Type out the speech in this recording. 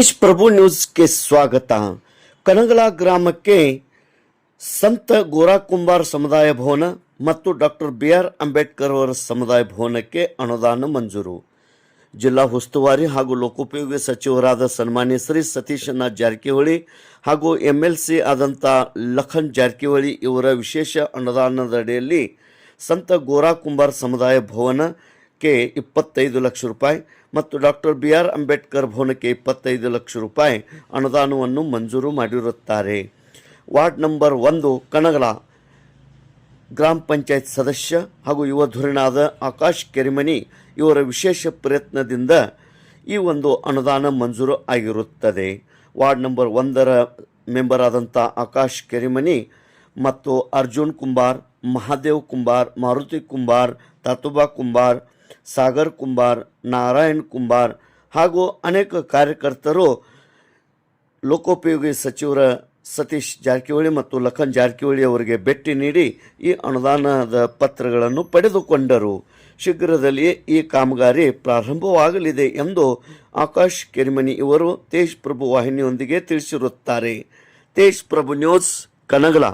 ತೇಜ್ ಪ್ರಭು ನ್ಯೂಸ್ಗೆ ಸ್ವಾಗತ. ಕನಗಲ ಗ್ರಾಮಕ್ಕೆ ಸಂತ ಗೋರಾ ಕುಂಬಾರ್ ಸಮುದಾಯ ಭವನ ಮತ್ತು ಡಾಕ್ಟರ್ BR ಅಂಬೇಡ್ಕರ್ ಅವರ ಸಮುದಾಯ ಭವನಕ್ಕೆ ಅನುದಾನ ಮಂಜೂರು. ಜಿಲ್ಲಾ ಉಸ್ತುವಾರಿ ಹಾಗೂ ಲೋಕೋಪಯೋಗಿ ಸಚಿವರಾದ ಸನ್ಮಾನ್ಯ ಶ್ರೀ ಸತೀಶನಾಥ್ ಜಾರಕಿಹೊಳಿ ಹಾಗೂ MLC ಆದಂಥ ಲಖನ್ ಜಾರಕಿಹೊಳಿ ಇವರ ವಿಶೇಷ ಅನುದಾನದಡಿಯಲ್ಲಿ ಸಂತ ಗೋರಾ ಕುಂಬಾರ್ ಸಮುದಾಯ ಭವನಕ್ಕೆ 25 ಲಕ್ಷ ರೂಪಾಯಿ ಮತ್ತು ಡಾಕ್ಟರ್ BR ಅಂಬೇಡ್ಕರ್ ಭವನಕ್ಕೆ 25 ಲಕ್ಷ ರೂಪಾಯಿ ಅನುದಾನವನ್ನು ಮಂಜೂರು ಮಾಡಿರುತ್ತಾರೆ. ವಾರ್ಡ್ ನಂಬರ್ 1 ಕನಗಲ ಗ್ರಾಮ ಪಂಚಾಯತ್ ಸದಸ್ಯ ಹಾಗೂ ಯುವ ಧುರೀಣಾದ ಆಕಾಶ್ ಕೆರಿಮನಿ ಇವರ ವಿಶೇಷ ಪ್ರಯತ್ನದಿಂದ ಈ ಒಂದು ಅನುದಾನ ಮಂಜೂರು ಆಗಿರುತ್ತದೆ. ವಾರ್ಡ್ ನಂಬರ್ 1ರ ಮೆಂಬರ್ ಆದಂಥ ಆಕಾಶ್ ಕೆರಿಮನಿ ಮತ್ತು ಅರ್ಜುನ್ ಕುಂಬಾರ್, ಮಹಾದೇವ್ ಕುಂಬಾರ್, ಮಾರುತಿ ಕುಂಬಾರ್, ತಾತುಬಾ ಕುಂಬಾರ್, ಸಾಗರ್ ಕುಂಬಾರ್, ನಾರಾಯಣ್ ಕುಂಬಾರ್ ಹಾಗೂ ಅನೇಕ ಕಾರ್ಯಕರ್ತರು ಲೋಕೋಪಯೋಗಿ ಸಚಿವರ ಸತೀಶ್ ಜಾರಕಿಹೊಳಿ ಮತ್ತು ಲಖನ್ ಜಾರಕಿಹೊಳಿ ಅವರಿಗೆ ಭೇಟಿ ನೀಡಿ ಈ ಅನುದಾನದ ಪತ್ರಗಳನ್ನು ಪಡೆದುಕೊಂಡರು. ಶೀಘ್ರದಲ್ಲಿಯೇ ಈ ಕಾಮಗಾರಿ ಪ್ರಾರಂಭವಾಗಲಿದೆ ಎಂದು ಆಕಾಶ್ ಕೆರಿಮನಿ ಇವರು ತೇಜ್ ಪ್ರಭು ವಾಹಿನಿಯೊಂದಿಗೆ ತಿಳಿಸಿರುತ್ತಾರೆ. ತೇಜ್ ಪ್ರಭು ನ್ಯೂಸ್, ಕನಗಲ.